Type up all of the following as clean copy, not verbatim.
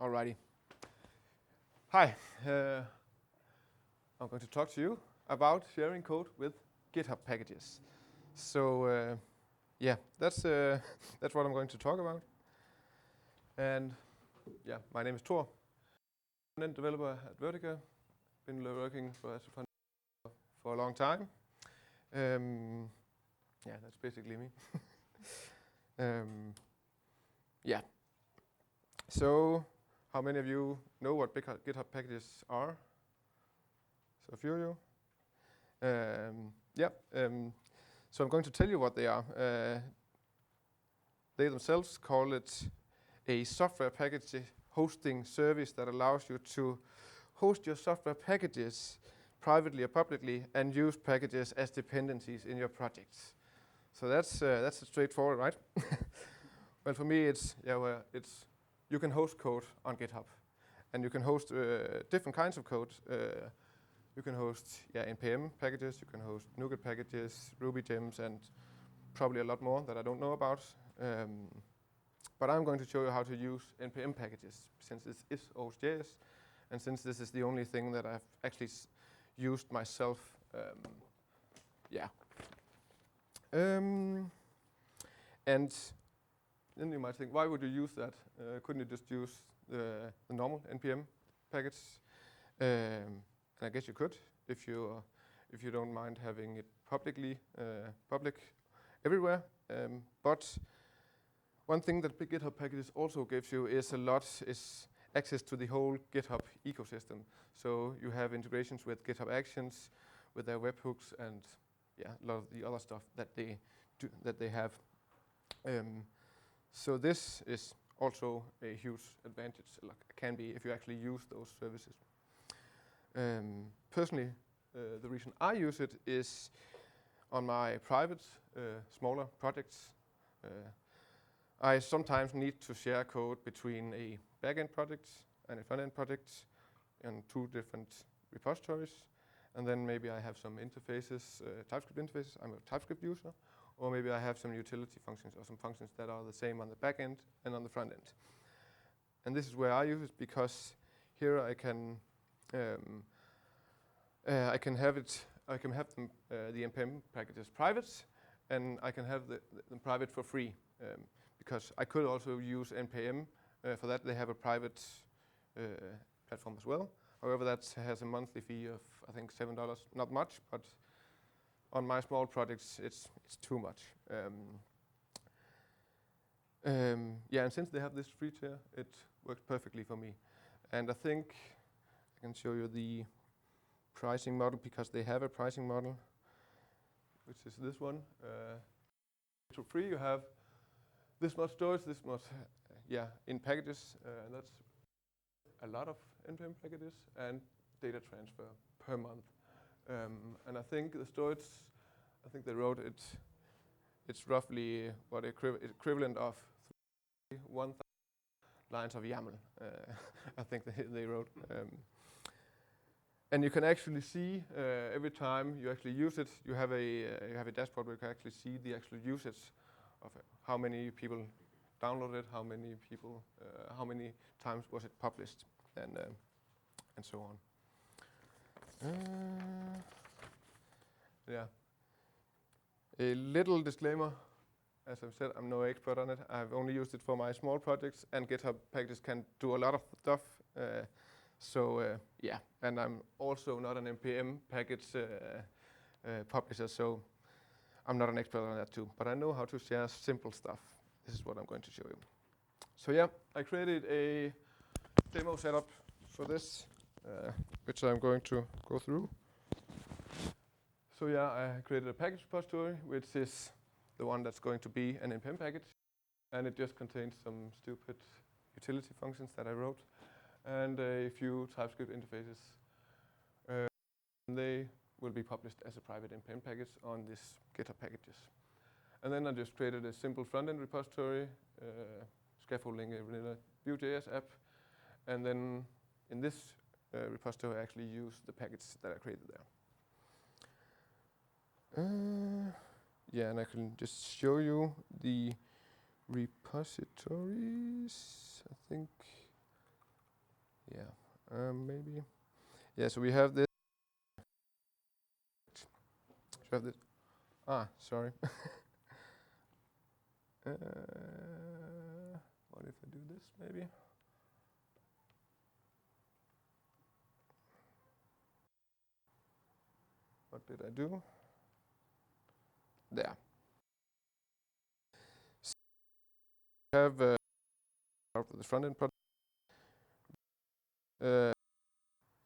Alrighty. Hi. I'm going to talk to you about sharing code with GitHub Packages. So yeah, that's what I'm going to talk about. And yeah, my name is Thor. I'm a developer at Vertica. Been working as a front for a long time. Yeah, that's basically me. Yeah. So, how many of you know what GitHub Packages are? So a few of you. So I'm going to tell you what they are. They themselves call it a software package hosting service that allows you to host your software packages privately or publicly and use packages as dependencies in your projects. So that's straightforward, right? Well, for me, it's you can host code on GitHub, and you can host different kinds of code. You can host npm packages, you can host NuGet packages, Ruby gems, and probably a lot more that I don't know about. But I'm going to show you how to use npm packages, since this is OSJS, and since this is the only thing that I've actually used myself. And then you might think, why would you use that? Couldn't you just use the normal npm package? And I guess you could if you don't mind having it public everywhere. But one thing that GitHub Packages also gives you is access to the whole GitHub ecosystem. So you have integrations with GitHub Actions, with their webhooks, and a lot of the other stuff that they have. So this is also a huge advantage, like it can be if you actually use those services. Personally, the reason I use it is on my private, smaller projects. I sometimes need to share code between a backend project and a front-end project and two different repositories. And then maybe I have some interfaces, TypeScript interfaces. I'm a TypeScript user. Or maybe I have some utility functions or some functions that are the same on the back end and on the front end. And this is where I use it because here I can have them, the npm packages private, and I can have them private for free. Because I could also use npm. For that they have a private platform as well. However, that has a monthly fee of I think $7. Not much, but on my small projects, it's too much. And since they have this free tier, it works perfectly for me. And I think I can show you the pricing model because they have a pricing model, which is this one. For free, you have this much storage, this much, in packages. That's a lot of npm packages and data transfer per month. And I think the storage, I think they wrote it's roughly what equivalent of 1,000 lines of YAML. I think they wrote. And you can actually see every time you actually use it, you have a dashboard where you can actually see the actual usage of it. How many people downloaded it, how many times was it published, and so on. A little disclaimer. As I've said, I'm no expert on it. I've only used it for my small projects, and GitHub Packages can do a lot of stuff. And I'm also not an npm package publisher, so I'm not an expert on that too. But I know how to share simple stuff. This is what I'm going to show you. So I created a demo setup for this, which I'm going to go through. So I created a package repository, which is the one that's going to be an npm package, and it just contains some stupid utility functions that I wrote, and a few TypeScript interfaces. They will be published as a private npm package on this GitHub Packages. And then I just created a simple front-end repository, scaffolding a vanilla Vue.js app, and then in this repository I actually use the package that I created there. And I can just show you the repositories. I think Maybe. Yeah, so we have this. We have this. Sorry. What if I do this, maybe? What did I do? There. So we have the front end project.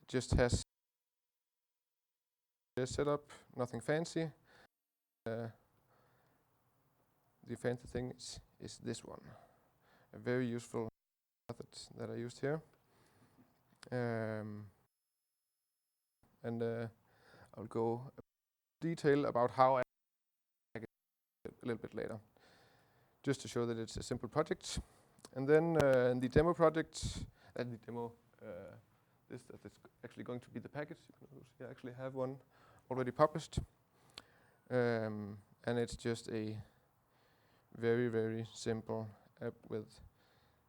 Just has this setup, nothing fancy. The fancy thing is this one, a very useful method that I used here. And I'll go detail about how I get it a little bit later, just to show that it's a simple project. And then in the demo project, the demo, that is actually going to be the package. You can see I actually have one already published. And it's just a very, very simple app with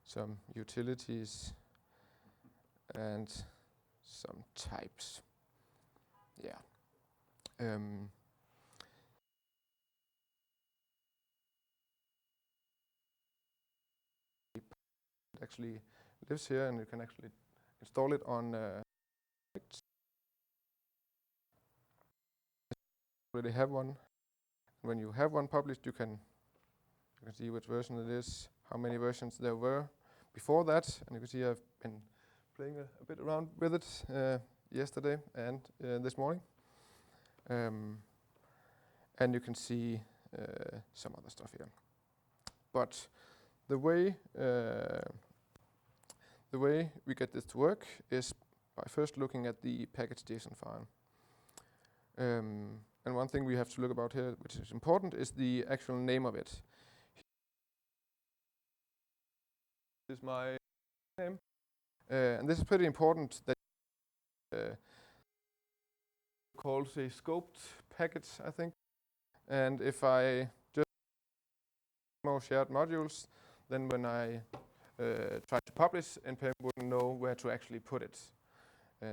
some utilities and some types. Yeah. It actually lives here, and you can actually install it on already have one. When you have one published, you can see which version it is, how many versions there were before that, and you can see I've been playing a bit around with it yesterday and this morning. And you can see some other stuff here. But the way we get this to work is by first looking at the package.json file. And one thing we have to look about here, which is important, is the actual name of it. This is my name. And this is pretty important that calls a scoped package, I think. And if I just more shared modules, then when I try to publish, NPM wouldn't know where to actually put it.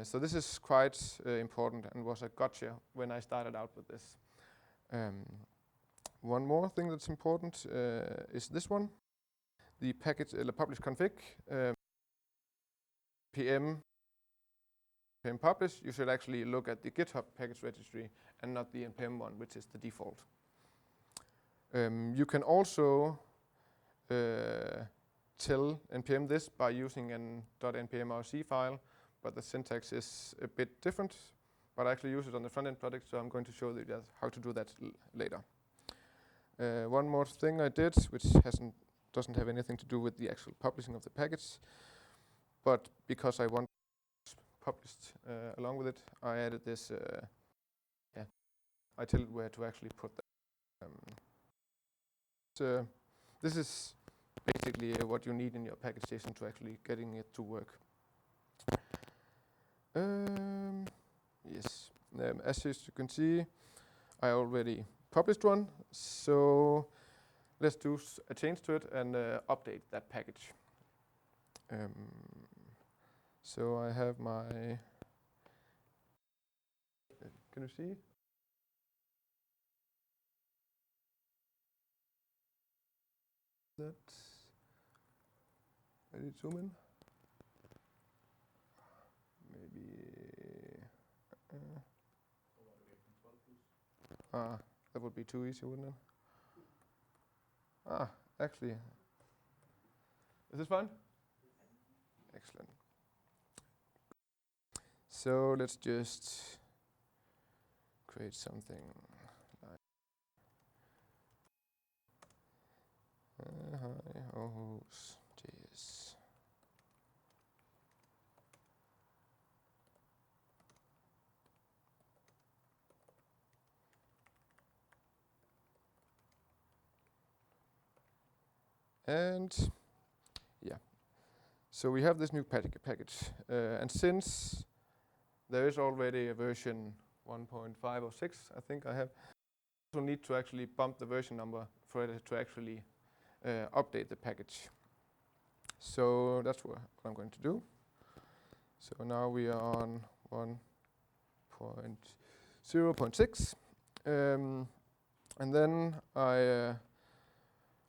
So this is quite important and was a gotcha when I started out with this. One more thing that's important is this one, the package publish config. npm publish, you should actually look at the GitHub package registry and not the npm one, which is the default. You can also tell npm this by using an .npm.rc file, but the syntax is a bit different. But I actually use it on the front-end project, so I'm going to show you how to do that later. One more thing I did, which doesn't have anything to do with the actual publishing of the package, but because I want it published along with it, I added this. I tell it where to actually put that. This is basically what you need in your package.json to actually getting it to work. Yes, as you can see, I already published one, so let's do a change to it and update that package. So I have my, can you see? That, I need to zoom in. Maybe, that would be too easy, wouldn't it? Actually, is this fine? Excellent. So let's just create something like hi.js. And yeah, so we have this new package. And since there is already a version 1.5 or 6, I think I have, I also need to actually bump the version number for it to actually update the package. So that's what I'm going to do. So now we are on 1.0.6. And then I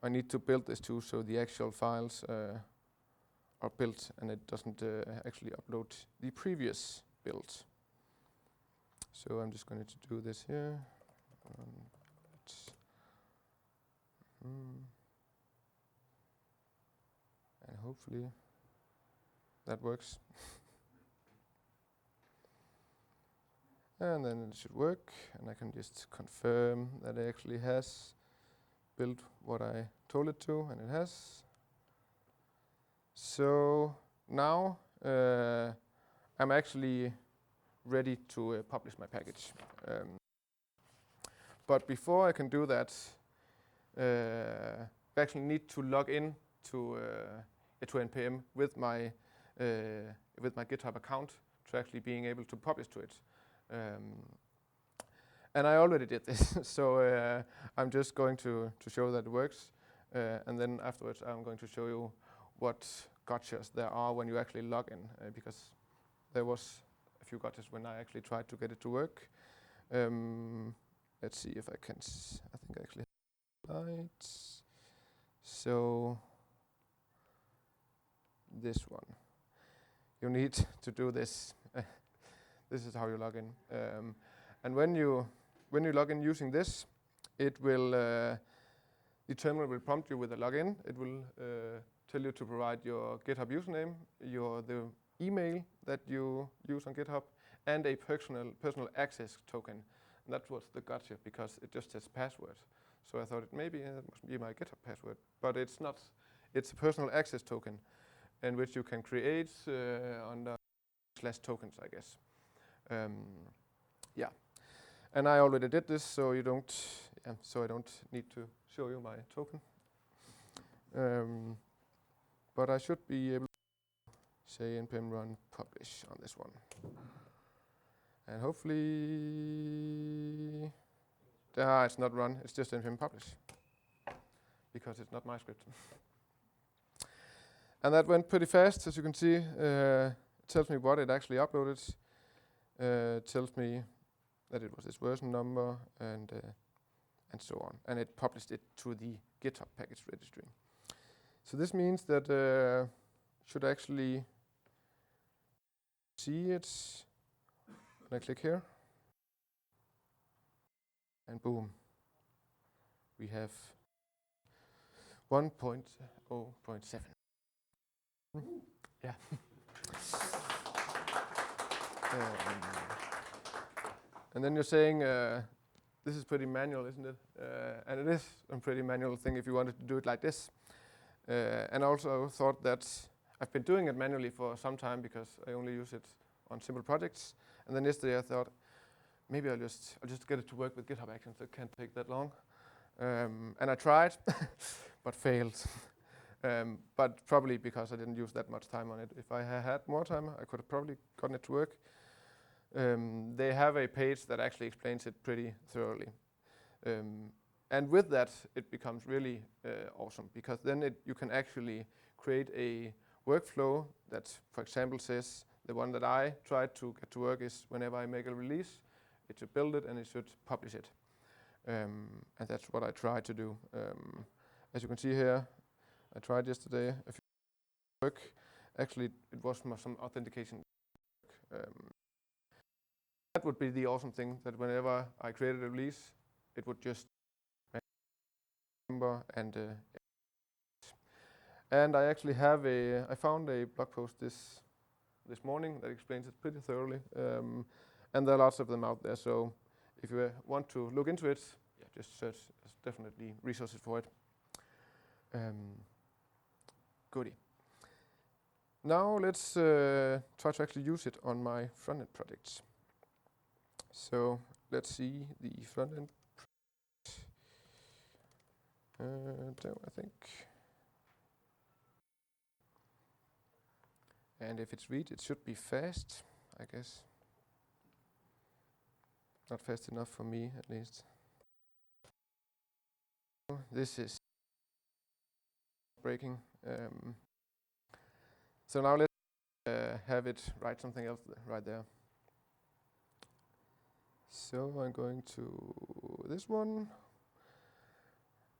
need to build this too, so the actual files are built and it doesn't actually upload the previous build. So I'm just going to do this here. And hopefully that works. And then it should work, and I can just confirm that it actually has built what I told it to, and it has. So now I'm actually ready to publish my package. But before I can do that, I actually need to log in to NPM with my GitHub account to actually being able to publish to it. And I already did this, so I'm just going to show that it works, and then afterwards I'm going to show you what gotchas there are when you actually log in, because there was a few gotchas when I actually tried to get it to work. Let's see if I can. I think I actually have slides. So this one, you need to do this. This is how you log in, and when you log in using this, it will the terminal will prompt you with a login. It will tell you to provide your GitHub username, the email that you use on GitHub, and a personal access token. And that was the gotcha, because it just says password. So I thought it maybe it must be my GitHub password, but it's not. It's a personal access token, in which you can create under /tokens, I guess. Yeah, and I already did this, so you don't. Yeah, so I don't need to show you my token. But I should be able to say npm run publish on this one, and hopefully, it's not run. It's just npm publish, because it's not my script. And that went pretty fast, as you can see. It tells me what it actually uploaded. Tells me that it was this version number and so on, and it published it to the GitHub package registry. So this means that should actually see it when I click here, and boom, we have 1.0.7. Yeah. And then you're saying, this is pretty manual, isn't it? And it is a pretty manual thing if you wanted to do it like this. And I also thought that I've been doing it manually for some time, because I only use it on simple projects. And then yesterday I thought, maybe I'll just get it to work with GitHub Actions. It can't take that long. And I tried, but failed. But probably because I didn't use that much time on it. If I had more time, I could have probably gotten it to work. They have a page that actually explains it pretty thoroughly. And with that, it becomes really awesome, because then you can actually create a workflow that, for example, says the one that I tried to get to work is whenever I make a release, it should build it and it should publish it. And that's what I tried to do. As you can see here, I tried yesterday a few work. Actually, it was some authentication work. That would be the awesome thing, that whenever I created a release, it would just number and I actually have I found a blog post this morning that explains it pretty thoroughly, and there are lots of them out there. So if you want to look into it, yeah, just search. There's definitely resources for it. Goodie. Now let's try to actually use it on my front-end projects. So let's see the front-end. I think. And if it's read, it should be fast, I guess. Not fast enough for me, at least. This is breaking. So now let's have it write something else right there. So I'm going to this one.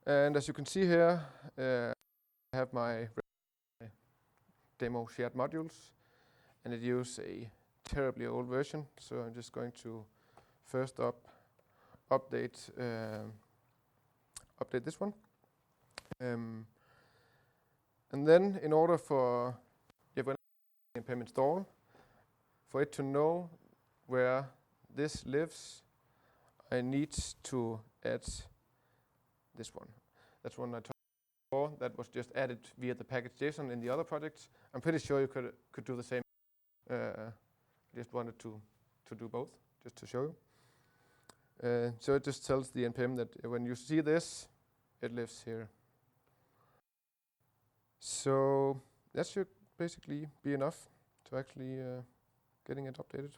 And as you can see here, I have my demo shared modules, and it uses a terribly old version. So I'm just going to first update this one. And then in order for when npm install, for it to know where this lives, I need to add this one. That's one I talked before. That was just added via the package JSON in the other projects. I'm pretty sure you could do the same. I just wanted to do both, just to show you. So it just tells the npm that when you see this, it lives here. So that should basically be enough to actually getting it updated.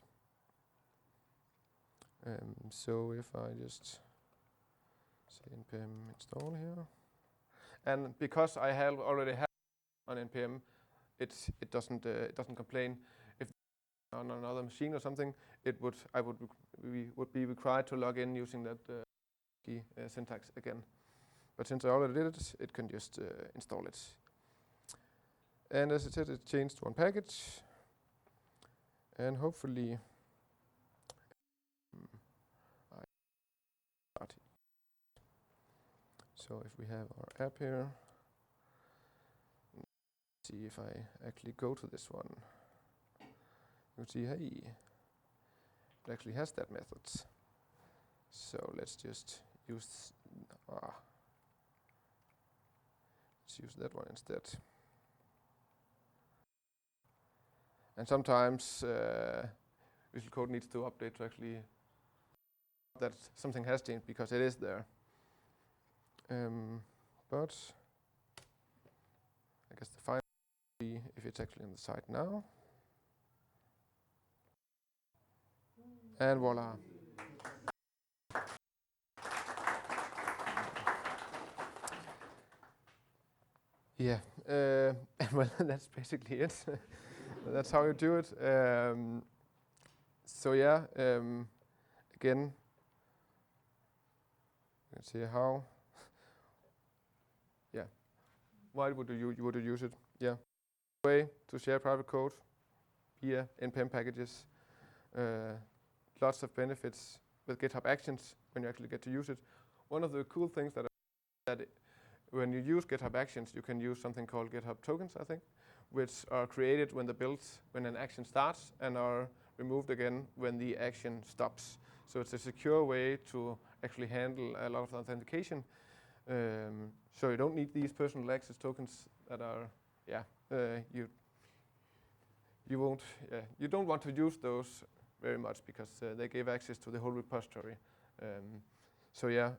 So if I just say npm install here, and because I already have on npm, it doesn't complain. If on another machine or something, we would be required to log in using that key syntax again. But since I already did it, it can just install it. And as I said, it changed one package, and hopefully I start. So if we have our app here, let's see if I actually go to this one. You see, hey, it actually has that method. So let's just use let's use that one instead. And sometimes Visual Code needs to update to actually that something has changed because it is there. But I guess the final will be if it's actually on the site now. And voila. Yeah, well, that's basically it. That's how you do it. So yeah, again, let's see how. Yeah, why would you use it? Yeah, way to share private code via npm packages. Lots of benefits with GitHub Actions when you actually get to use it. One of the cool things that when you use GitHub Actions, you can use something called GitHub tokens, I think, which are created when an action starts and are removed again when the action stops. So it's a secure way to actually handle a lot of authentication. So you don't need these personal access tokens that are, you don't want to use those very much because they give access to the whole repository. So yeah,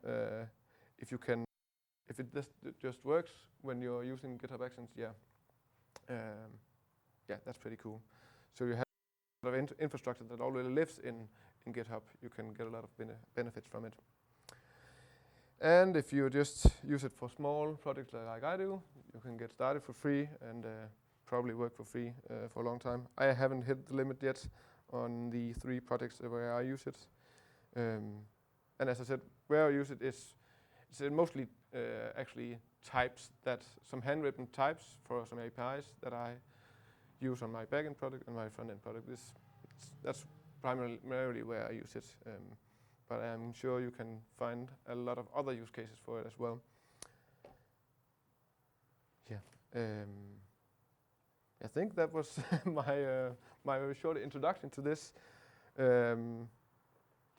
if it just works when you're using GitHub Actions, that's pretty cool. So you have a lot of infrastructure that already lives in GitHub. You can get a lot of benefits from it. And if you just use it for small projects like I do, you can get started for free and probably work for free for a long time. I haven't hit the limit yet on the 3 projects where I use it. And as I said, where I use it is mostly actually types, some handwritten types for some APIs that I use on my backend product and my frontend product. That's primarily where I use it. But I'm sure you can find a lot of other use cases for it as well. Yeah, I think that was my very short introduction to this. Do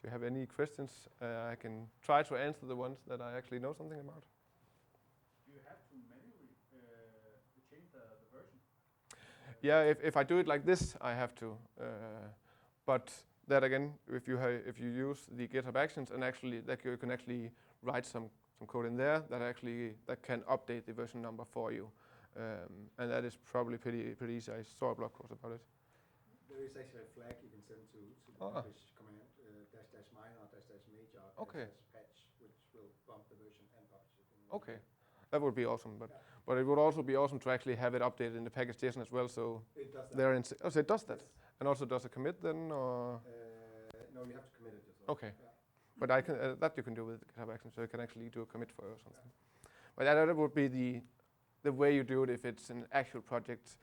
you have any questions? I can try to answer the ones that I actually know something about. Do you have to manually change the version? Yeah, if I do it like this, I have to. But that again, if you use the GitHub Actions and actually you can actually write some code in there that can update the version number for you, and that is probably pretty easy. I saw a blog post about it. There is actually a flag you can send to the publish command --minor --major --patch, which will bump the version and publish it. Okay. That would be awesome, but it would also be awesome to actually have it updated in the package.json as well. So It does that. they're in. Oh, so it does that, Yes. and also does a commit then, or No, you have to commit it yourself. okay. Yeah. But I can that you can do with GitHub Actions, so you can actually do a commit for it or something. But that would be the way you do it if it's an actual project